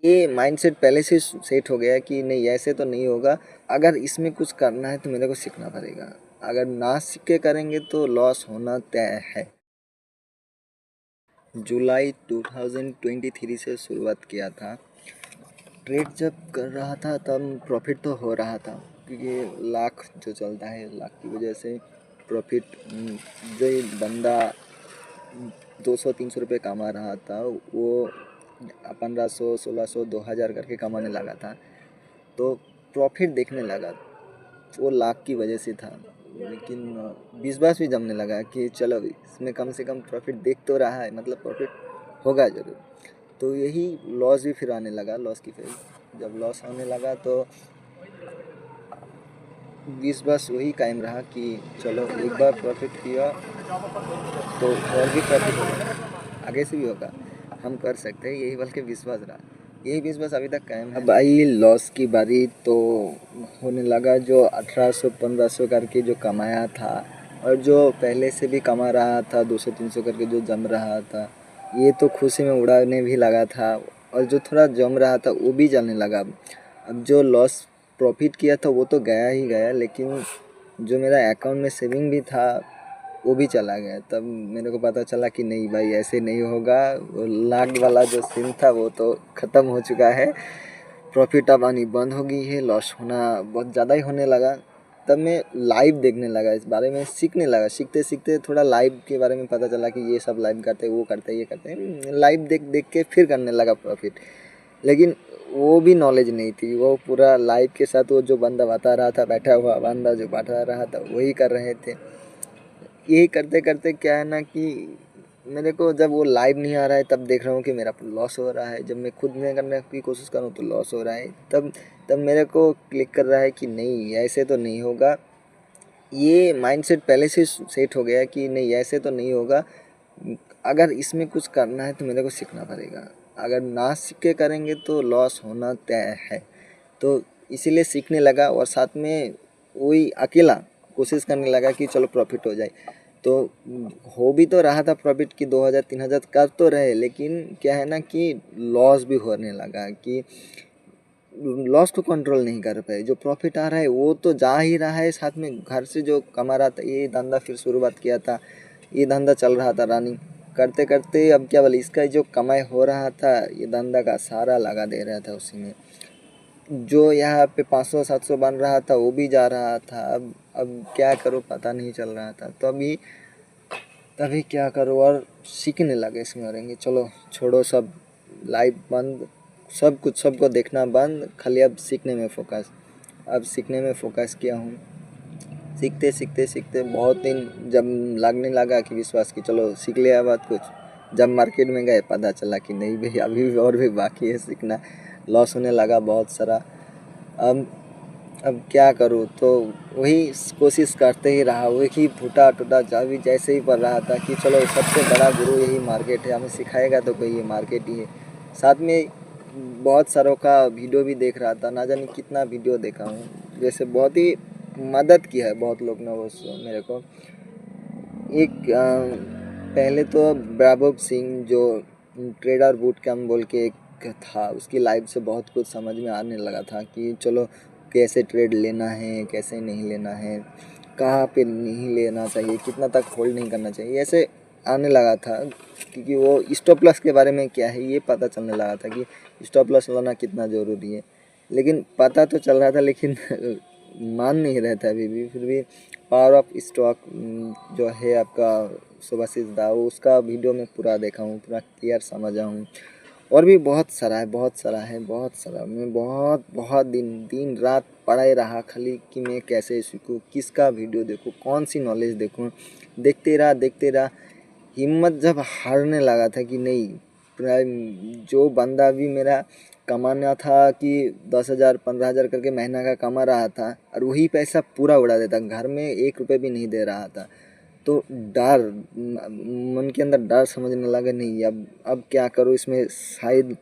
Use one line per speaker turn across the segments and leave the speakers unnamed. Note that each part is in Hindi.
ये माइंडसेट पहले से सेट हो गया कि नहीं ऐसे तो नहीं होगा, अगर इसमें कुछ करना है तो मेरे को सीखना पड़ेगा, अगर ना सीख के करेंगे तो लॉस होना तय है। जुलाई 2023 से शुरुआत किया था। ट्रेड जब कर रहा था तब प्रॉफिट तो हो रहा था, क्योंकि लाख जो चलता है लाख की वजह से प्रॉफिट। जो बंदा 200-300 रुपये कमा रहा था वो 1500 1600 2000 करके कमाने लगा था, तो प्रॉफिट देखने लगा। वो लाख की वजह से था, लेकिन विश्वास भी जमने लगा कि चलो इसमें कम से कम प्रॉफिट देख तो रहा है, मतलब प्रॉफिट होगा ज़रूर। तो यही लॉस भी फिर आने लगा, लॉस की फेज जब लॉस आने लगा तो विश्वास वही कायम रहा कि चलो एक बार प्रॉफिट किया तो और भी प्रॉफिट होगा, आगे से भी होगा, हम कर सकते हैं, यही बल्कि विश्वास रहा। यही विश्वास अभी तक कायम है। अब आई लॉस की बारी तो होने लगा। जो 1800-1500 करके जो कमाया था और जो पहले से भी कमा रहा था 200-300 करके जो जम रहा था, ये तो खुशी में उड़ाने भी लगा था, और जो थोड़ा जम रहा था वो भी जाने लगा। अब जो लॉस प्रॉफिट किया था वो तो गया ही गया, लेकिन जो मेरा अकाउंट में सेविंग भी था वो भी चला गया। तब मेरे को पता चला कि नहीं भाई ऐसे नहीं होगा, वो लाख वाला जो सीन था वो तो ख़त्म हो चुका है, प्रॉफिट अब आनी बंद हो गई है, लॉस होना बहुत ज़्यादा ही होने लगा। तब मैं लाइव देखने लगा, इस बारे में सीखने लगा। सीखते सीखते थोड़ा लाइव के बारे में पता चला कि ये सब लाइव करते हैं, वो करते हैं, ये करते हैं। लाइव देख देख के फिर करने लगा प्रॉफिट, लेकिन वो भी नॉलेज नहीं थी। वो पूरा लाइव के साथ वो जो बंदा बता रहा था, बैठा हुआ बंदा जो बता रहा था वही कर रहे थे। यही करते करते क्या है ना कि मेरे को जब वो लाइव नहीं आ रहा है तब देख रहा हूँ कि मेरा लॉस हो रहा है। जब मैं खुद में करने की कोशिश करूँ तो लॉस हो रहा है। तब तब मेरे को क्लिक कर रहा है कि नहीं ऐसे तो नहीं होगा। ये माइंडसेट पहले से सेट हो गया कि नहीं ऐसे तो नहीं होगा, अगर इसमें कुछ करना है तो मेरे को सीखना पड़ेगा, अगर ना सीख के करेंगे तो लॉस होना तय है। तो इसीलिए सीखने लगा, और साथ में वही अकेला कोशिश करने लगा कि चलो प्रॉफिट हो जाए। तो हो भी तो रहा था प्रॉफिट की 2000-3000 कर तो रहे, लेकिन क्या है ना कि लॉस भी होने लगा कि लॉस को कंट्रोल नहीं कर पाए। जो प्रॉफिट आ रहा है वो तो जा ही रहा है, साथ में घर से जो कमा रहा था, ये धंधा फिर शुरुआत किया था, ये धंधा चल रहा था रनिंग करते करते। अब क्या बोले, इसका जो कमाई हो रहा था ये धंधा का सारा लगा दे रहा था उसी में। जो यहाँ पे 500-700 बन रहा था वो भी जा रहा था। अब क्या करूँ पता नहीं चल रहा था। तो अभी तभी क्या करूँ, और सीखने लगे इसमें रहेंगे। चलो छोड़ो सब, लाइफ बंद, सब कुछ सबको देखना बंद, खाली अब सीखने में फोकस। अब सीखने में फोकस किया हूँ। सीखते सीखते सीखते बहुत दिन जब लगने लगा कि विश्वास की चलो सीख लिया बात कुछ, जब मार्केट में गए पता चला कि नहीं भाई अभी भी और भी बाकी है सीखना। लॉस होने लगा बहुत सारा। अब अब क्या करूँ, तो वही कोशिश करते ही रहा, वही फूटा टूटा जा भी जैसे ही पड़ रहा था कि चलो सबसे बड़ा गुरु यही मार्केट है, हमें सिखाएगा तो कोई ये मार्केट ही है। साथ में बहुत सारों का वीडियो भी देख रहा था, ना जाने कितना वीडियो देखा हूँ, जैसे बहुत ही मदद की है बहुत लोग ने वो मेरे को। एक पहले तो वैभव सिंह जो ट्रेडर बूट कैम्प बोल के एक था, उसकी लाइव से बहुत कुछ समझ में आने लगा था कि चलो कैसे ट्रेड लेना है, कैसे नहीं लेना है, कहाँ पे नहीं लेना चाहिए, कितना तक होल्ड नहीं करना चाहिए, ऐसे आने लगा था। क्योंकि वो स्टॉप लॉस के बारे में क्या है ये पता चलने लगा था कि स्टॉप लॉस लाना कितना ज़रूरी है। लेकिन पता तो चल रहा था, लेकिन मान नहीं रहे थे अभी भी। फिर भी पावर ऑफ स्टॉक जो है आपका सुभाषिस दा, उसका वीडियो में पूरा देखा हूँ, पूरा क्लियर समझा हूँ। और भी बहुत सारा है, बहुत सारा है, बहुत सारा। मैं बहुत बहुत दिन दिन रात पढ़ा ही रहा खाली कि मैं कैसे सीखूँ, किसका वीडियो देखूँ, कौन सी नॉलेज देखूँ। देखते रहा देखते रहा, हिम्मत जब हारने लगा था कि नहीं, जो बंदा भी मेरा कमाना था कि 10,000-15,000 करके महीना का कमा रहा था, और वही पैसा पूरा उड़ा देता, घर में 1 रुपये भी नहीं दे रहा था। तो डर, मन के अंदर डर समझने लगा, नहीं अब क्या करूँ, इसमें शायद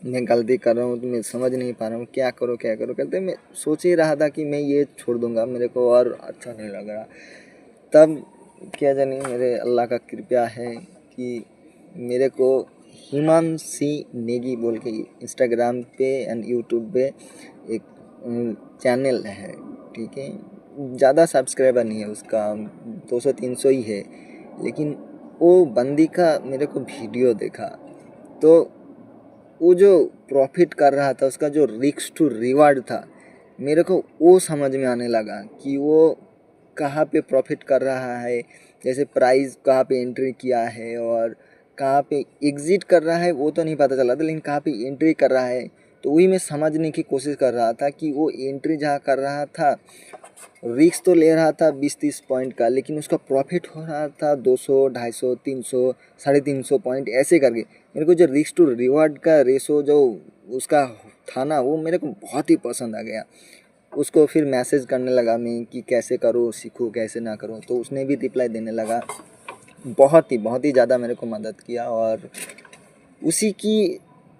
मैं गलती कर रहा हूँ, तो मैं समझ नहीं पा रहा हूँ क्या करूँ क्या करूँ करते। मैं सोच ही रहा था कि मैं ये छोड़ दूँगा, मेरे को और अच्छा नहीं लग रहा। तब क्या जाने मेरे अल्लाह का कृपा है कि मेरे को हिमांशी नेगी बोल के इंस्टाग्राम पे एंड यूट्यूब पे एक चैनल है, ठीक है। ज़्यादा सब्सक्राइबर नहीं है उसका, 200-300 ही है। लेकिन वो बंदी का मेरे को वीडियो देखा तो वो जो प्रॉफिट कर रहा था, उसका जो रिस्क टू रिवार्ड था, मेरे को वो समझ में आने लगा कि वो कहाँ पे प्रॉफिट कर रहा है, जैसे प्राइस कहाँ पे एंट्री किया है और कहाँ पे एग्जिट कर रहा है वो तो नहीं पता चला था, लेकिन कहाँ पे एंट्री कर रहा है तो वही मैं समझने की कोशिश कर रहा था कि वो एंट्री जहाँ कर रहा था, रिस्क तो ले रहा था 20-30 पॉइंट का, लेकिन उसका प्रॉफिट हो रहा था 200, 250, 300, 350 पॉइंट ऐसे करके। मेरे को जो रिस्क टू रिवार्ड का रेशो जो उसका था ना, वो मेरे को बहुत ही पसंद आ गया। उसको फिर मैसेज करने लगा मैं कि कैसे करो, सीखो कैसे ना करो, तो उसने भी रिप्लाई देने लगा। बहुत ही ज़्यादा मेरे को मदद किया। और उसी की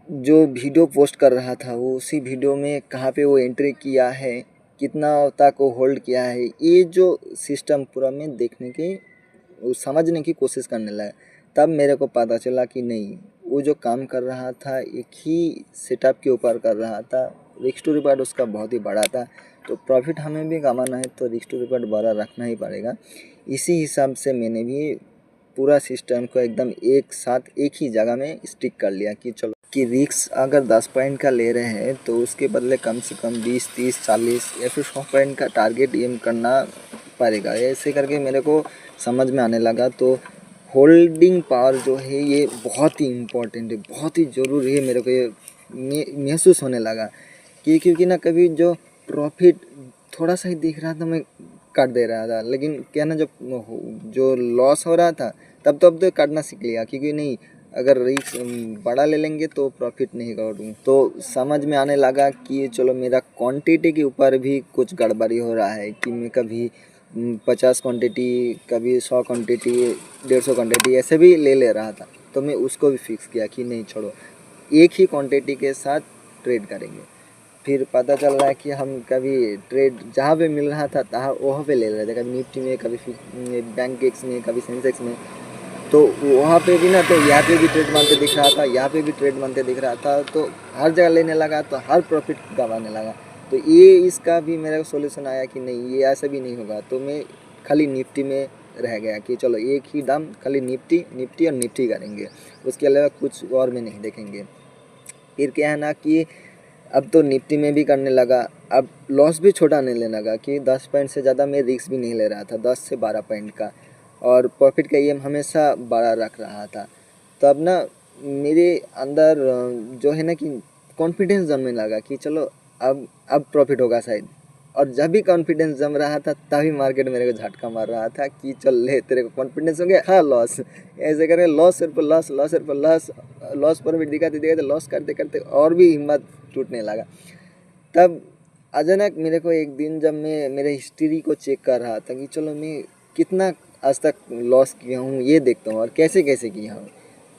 जो वीडियो पोस्ट कर रहा था, वो उसी वीडियो में कहाँ पे वो एंट्री किया है, कितना तक वो होल्ड किया है, ये जो सिस्टम पूरा मैं देखने की समझने की कोशिश करने लगा। तब मेरे को पता चला कि नहीं, वो जो काम कर रहा था एक ही सेटअप के ऊपर कर रहा था, रिस्क टू रिवार्ड उसका बहुत ही बड़ा था। तो प्रॉफिट हमें भी कमाना है तो रिस्क टू रिवार्ड बड़ा रखना ही पड़ेगा। इसी हिसाब से मैंने भी पूरा सिस्टम को एकदम एक साथ एक ही जगह में स्टिक कर लिया कि चलो कि रिस्क अगर 10 पॉइंट का ले रहे हैं तो उसके बदले कम से कम 20, 30, 40 या फिर 100 पॉइंट का टारगेट एम करना पड़ेगा। ऐसे करके मेरे को समझ में आने लगा। तो होल्डिंग पावर जो है ये बहुत ही इम्पोर्टेंट है, बहुत ही ज़रूरी है। मेरे को ये महसूस होने लगा कि क्योंकि ना कभी जो प्रॉफिट थोड़ा सा ही दिख रहा था मैं काट दे रहा था, लेकिन क्या ना जब जो लॉस हो रहा था तब तो अब तो काटना सीख लिया, क्योंकि नहीं अगर रिस्क बड़ा ले लेंगे तो प्रॉफिट नहीं करूँ। तो समझ में आने लगा कि चलो मेरा क्वांटिटी के ऊपर भी कुछ गड़बड़ी हो रहा है कि मैं कभी 50 क्वांटिटी, कभी 100 क्वांटिटी, 150 क्वांटिटी ऐसे भी ले रहा था। तो मैं उसको भी फिक्स किया कि नहीं छोड़ो, एक ही क्वांटिटी के साथ ट्रेड करेंगे। फिर पता चल रहा है कि हम कभी ट्रेड जहाँ पे मिल रहा था तहाँ वहाँ पे ले रहे थे, कभी निफ्टी में, कभी बैंक एक्स में, कभी सेंसेक्स में। तो वहाँ पे भी ना, तो यहाँ पे भी ट्रेड मारते दिख रहा था, यहाँ पे भी ट्रेड मारते दिख रहा था, तो हर जगह लेने लगा तो हर प्रॉफिट गंवाने लगा। तो ये इसका भी मेरा सोल्यूशन आया कि नहीं, ये ऐसा भी नहीं होगा। तो मैं खाली निफ्टी में रह गया कि चलो एक ही दाम खाली निफ्टी और निफ्टी करेंगे, उसके अलावा कुछ और में नहीं देखेंगे। फिर क्या है ना कि अब तो निफ्टी में भी करने लगा। अब लॉस भी छोटा नहीं लेने लगा कि 10 पॉइंट से ज़्यादा मैं रिस्क भी नहीं ले रहा था, 10 से 12 पॉइंट का, और प्रॉफिट का एम हमेशा बड़ा रख रहा था। तो अब ना मेरे अंदर जो है ना कि कॉन्फिडेंस जमने लगा कि चलो अब प्रॉफिट होगा शायद। और जब भी कॉन्फिडेंस जम रहा था तभी मार्केट मेरे को झटका मार रहा था कि चल ले, तेरे को कॉन्फिडेंस हो गया, हाँ लॉस। ऐसे करके लॉस सिर्फ लॉस, लॉस सिर्फ लॉस, लॉस प्रॉफिट दिखाते दिखाते लॉस करते करते और भी हिम्मत टूटने लगा। तब अचानक मेरे को एक दिन जब मैं मेरे हिस्ट्री को चेक कर रहा था कि चलो मैं कितना आज तक लॉस किया हूँ ये देखता हूँ और कैसे कैसे किया हूँ।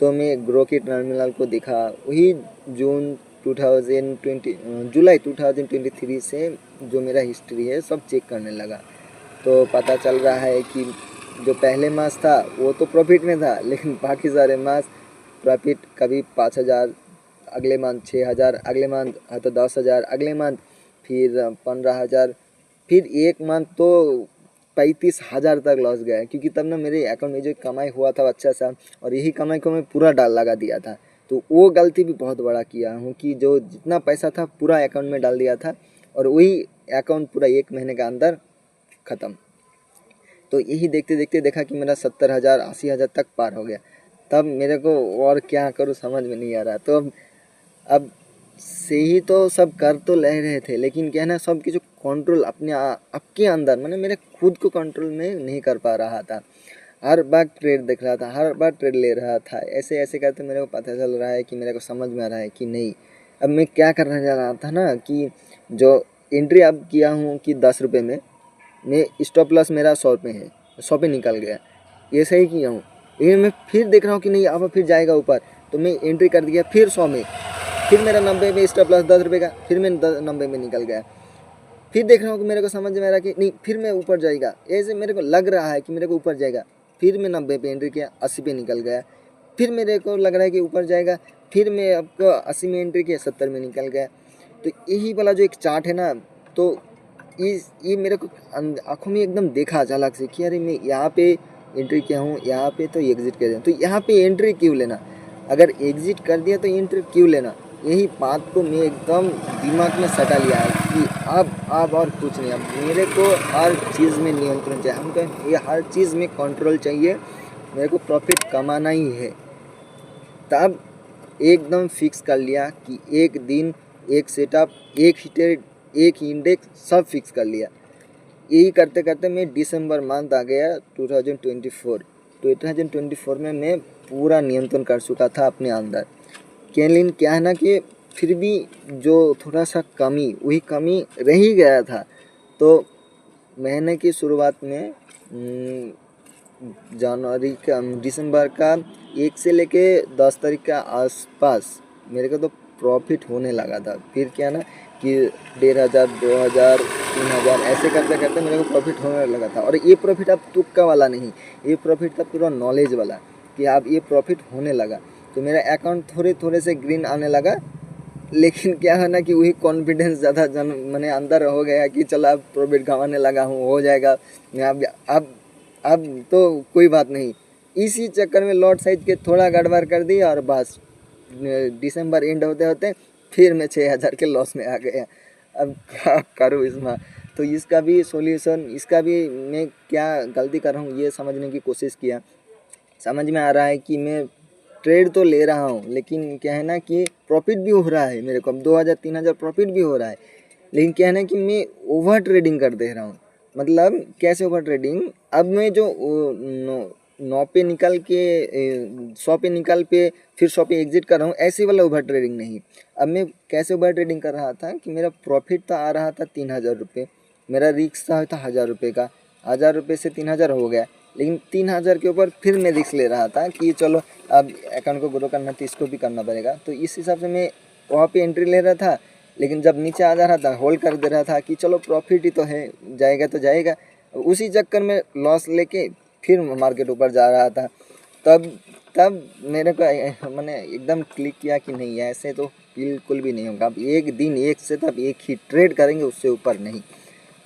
तो मैं ग्रो की टर्मिनल को देखा, वही जून 2020 जुलाई 2023 से जो मेरा हिस्ट्री है सब चेक करने लगा। तो पता चल रहा है कि जो पहले मास था वो तो प्रॉफिट में था, लेकिन बाकी सारे मास प्रॉफिट, कभी 5,000, अगले मंथ 6,000, अगले मंथ तो 10,000, अगले मंथ फिर 15,000, फिर एक मंथ तो 35,000 तक लॉस गया। क्योंकि तब ना मेरे अकाउंट में जो कमाई हुआ था अच्छा सा, और यही कमाई को मैं पूरा डाल लगा दिया था। तो वो गलती भी बहुत बड़ा किया हूँ कि जो जितना पैसा था पूरा अकाउंट में डाल दिया था, और वही अकाउंट पूरा 1 महीने के अंदर ख़त्म। तो यही देखते देखते देखा कि मेरा 70,000, 80,000 तक पार हो गया। तब मेरे को और क्या करूँ समझ में नहीं आ रहा। तो अब से ही तो सब कर तो ले रहे थे, लेकिन क्या है ना, सब की जो कंट्रोल अपने आपके अंदर, मैंने मेरे खुद को कंट्रोल में नहीं कर पा रहा था। हर बार ट्रेड देख रहा था, हर बार ट्रेड ले रहा था, ऐसे ऐसे करते मेरे को पता चल रहा है कि मेरे को समझ में आ रहा है कि नहीं, अब मैं क्या करने जा रहा था ना कि जो एंट्री अब किया हूँ कि 10 रुपये में, मैं स्टॉप लॉस मेरा 100 रुपये है, 100 पे निकल गया, ये सही किया हूँ। लेकिन मैं फिर देख रहा हूँ कि नहीं अब फिर जाएगा ऊपर, तो मैं एंट्री कर दिया फिर 100 में, फिर मेरा 90 में स्टॉप लॉस 10 रुपये का, फिर मैं 90 में निकल गया। फिर देख रहा हूँ कि मेरे को समझ में आ रहा कि नहीं फिर मैं ऊपर जाएगा, ऐसे मेरे को लग रहा है कि मेरे को ऊपर जाएगा, फिर मैं 90 पे एंट्री किया, 80 पे निकल गया, फिर मेरे को लग रहा है कि ऊपर जाएगा, फिर मैं आपको 80 में एंट्री किया, 70 में निकल गया। तो यही वाला जो एक चार्ट है ना, तो ये मेरे को आँखों में एकदम देखा अचानक से कि अरे मैं यहाँ पे एंट्री किया हूँ, यहाँ पे तो एग्ज़िट कर दिया, तो यहाँ पे एंट्री क्यों लेना, अगर एग्ज़िट कर दिया तो एंट्री क्यों लेना। यही बात को मैं एकदम दिमाग में सटा लिया है कि अब और कुछ नहीं, अब मेरे को हर चीज़ में नियंत्रण चाहिए, हमको ये हर चीज़ में कंट्रोल चाहिए, मेरे को प्रॉफिट कमाना ही है। तब एकदम फिक्स कर लिया कि एक दिन, एक सेटअप, एक हिटेड, एक इंडेक्स, सब फिक्स कर लिया। यही करते करते मैं दिसंबर मंथ आ गया 2024 में मैं पूरा नियंत्रण कर चुका था अपने अंदर। लेकिन क्या है ना कि फिर भी जो थोड़ा सा कमी, वही कमी रह ही गया था। तो महीने की शुरुआत में जनवरी का, दिसंबर का 1 से लेके 10 तारीख के आसपास मेरे को तो प्रॉफिट होने लगा था। फिर क्या ना कि 1500, 2000, 3000 ऐसे करते करते मेरे को प्रॉफिट होने लगा था। और ये प्रॉफिट अब तुक्का वाला नहीं, ये प्रॉफिट था पूरा नॉलेज वाला कि अब ये प्रॉफिट होने लगा। तो मेरा अकाउंट थोड़े थोड़े से ग्रीन आने लगा। लेकिन क्या है ना कि वही कॉन्फिडेंस ज़्यादा मैंने अंदर हो गया कि चलो अब प्रॉफिट कमाने लगा हूँ, हो जाएगा, मैं अब तो कोई बात नहीं। इसी चक्कर में लॉट साइज के थोड़ा गड़बड़ कर दिया और बस दिसंबर एंड होते होते फिर मैं 6000 के लॉस में आ गया। अब क्या करूँ इसमें। तो इसका भी सॉल्यूशन, इसका भी मैं क्या गलती कर रहा हूँ ये समझने की कोशिश किया। समझ में आ रहा है कि मैं ट्रेड तो ले रहा हूँ, लेकिन क्या है ना कि प्रॉफिट भी हो रहा है मेरे को, अब 2000-3000 प्रॉफिट भी हो रहा है। लेकिन क्या है ना कि मैं ओवर ट्रेडिंग कर दे रहा हूँ। मतलब कैसे ओवर ट्रेडिंग, अब मैं जो 9 पे निकल के 100 पे निकल पे फिर 100 पे एग्जिट कर रहा हूँ, ऐसे वाला ओवर ट्रेडिंग नहीं। अब मैं कैसे ओवर ट्रेडिंग कर रहा था कि मेरा प्रॉफिट तो आ रहा था 3000 रुपये, मेरा रिस्क था 1000 रुपये का, 1000 रुपये से 3000 हो गया। लेकिन 3000 के ऊपर फिर मैं रिस्क ले रहा था कि चलो अब अकाउंट को ग्रो करना तो इसको भी करना पड़ेगा। तो इस हिसाब से मैं वहाँ पे एंट्री ले रहा था। लेकिन जब नीचे आ जा रहा था होल्ड कर दे रहा था कि चलो प्रॉफिट ही तो है, जाएगा तो जाएगा। उसी चक्कर में लॉस लेके फिर मार्केट ऊपर जा रहा था। तब तब मेरे को मैंने एकदम क्लिक किया कि नहीं, ऐसे तो बिल्कुल भी नहीं होगा। अब एक दिन एक से तब एक ही ट्रेड करेंगे, उससे ऊपर नहीं।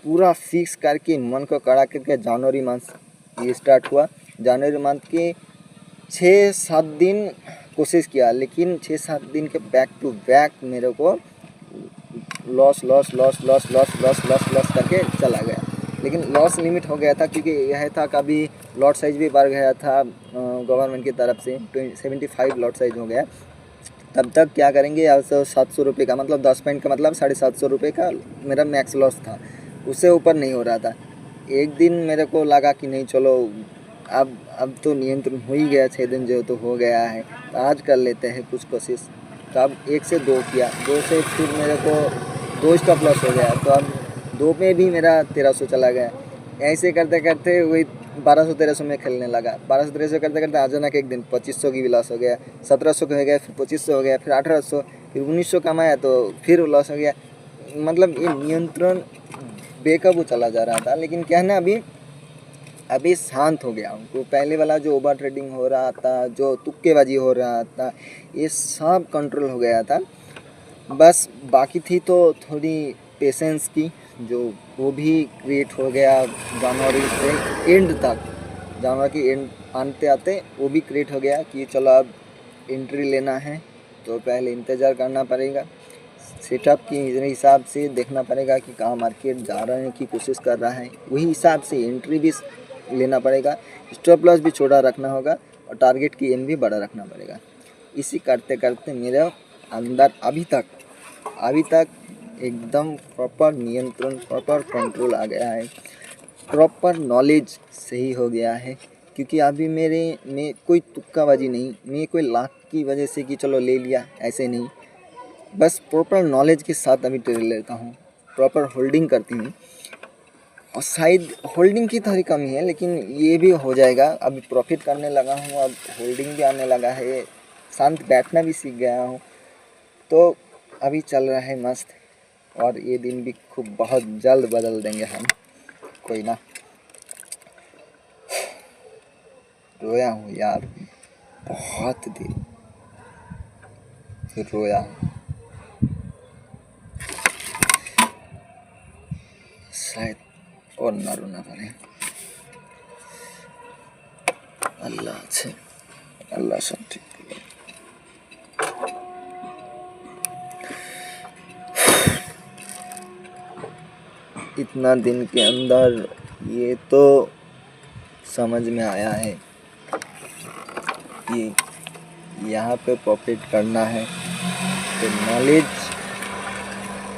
पूरा फिक्स करके मन को कड़ा करके जनवरी मंथ ये स्टार्ट हुआ। जनवरी मंथ के 6-7 दिन कोशिश किया, लेकिन 6-7 दिन के बैक टू बैक मेरे को लॉस करके चला गया। लेकिन लॉस लिमिट हो गया था क्योंकि यह था कभी लॉट साइज भी बढ़ गया था गवर्नमेंट की तरफ से, 75 लॉट साइज हो गया। तब तक क्या करेंगे, अब 700 रुपये का मतलब 10 पॉइंट का मतलब 750 रुपये का मेरा मैक्स लॉस था, उससे ऊपर नहीं हो रहा था। एक दिन मेरे को लगा कि नहीं चलो अब तो नियंत्रण हो ही गया, 6 दिन जो तो हो गया है, तो आज कर लेते हैं कुछ कोशिश। तो अब 1 से 2 किया, 2 से फिर मेरे को 2 स्टॉप लॉस हो गया, तो अब 2 में भी मेरा 1300 चला गया। ऐसे करते करते वही 1200-1300 में खेलने लगा। 1200-1300 करते करते अचानक एक दिन 2500 की भी लॉस हो गया, 1700 का हो गया, फिर 2500 हो गया, फिर 1800, फिर 1900 कमाया तो फिर लॉस हो गया। मतलब ये नियंत्रण बेकाबू चला जा रहा था। लेकिन क्या है ना, अभी शांत हो गया हूँ। तो पहले वाला जो ओवर ट्रेडिंग हो रहा था, जो तुक्केबाजी हो रहा था, ये सब कंट्रोल हो गया था। बस बाकी थी तो थोड़ी पेशेंस की, जो वो भी क्रिएट हो गया जनवरी से एंड तक। जनवरी की एंड आते आते वो भी क्रिएट हो गया कि चलो अब एंट्री लेना है तो पहले इंतज़ार करना पड़ेगा, सेटअप के हिसाब से देखना पड़ेगा कि कहाँ मार्केट जा रहे हैं की कोशिश कर रहा है, वही हिसाब से एंट्री भी लेना पड़ेगा, स्टॉप लॉस भी छोटा रखना होगा और टारगेट की एम भी बड़ा रखना पड़ेगा। इसी करते करते मेरे अंदर अभी तक एकदम प्रॉपर नियंत्रण, प्रॉपर कंट्रोल आ गया है, प्रॉपर नॉलेज सही हो गया है। क्योंकि अभी मेरे में कोई तुक्काबाजी नहीं, मैं कोई लाख की वजह से कि चलो ले लिया, ऐसे नहीं। बस प्रॉपर नॉलेज के साथ अभी ट्रेड लेता हूँ, प्रॉपर होल्डिंग करती हूँ। और शायद होल्डिंग की थोड़ी कमी है, लेकिन ये भी हो जाएगा। अभी प्रॉफिट करने लगा हूँ, अब होल्डिंग भी आने लगा है, शांत बैठना भी सीख गया हूँ, तो अभी चल रहा है मस्त। और ये दिन भी खूब बहुत जल्द बदल देंगे हम, कोई ना। रोया हूँ यार, बहुत देर, फिर रोया। शायद और ना रोना पड़े। अल्लाह अच्छे, अल्लाह सब ठीक करे। इतना दिन के अंदर ये तो समझ में आया है कि यहाँ पे प्रॉफिट करना है तो नॉलेज,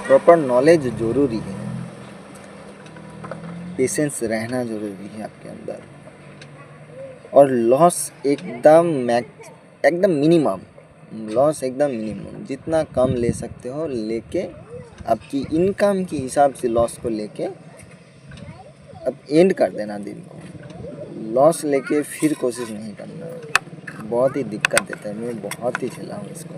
प्रॉपर नॉलेज ज़रूरी है, पेशेंस रहना ज़रूरी है आपके अंदर, और लॉस एकदम मिनिमम, लॉस एकदम मिनिमम, जितना कम ले सकते हो लेके, आपकी इनकम के हिसाब से लॉस को लेके अब एंड कर देना दिन को। लॉस लेके फिर कोशिश नहीं करना, बहुत ही दिक्कत देता है, मैं बहुत ही झेला हूँ इसको।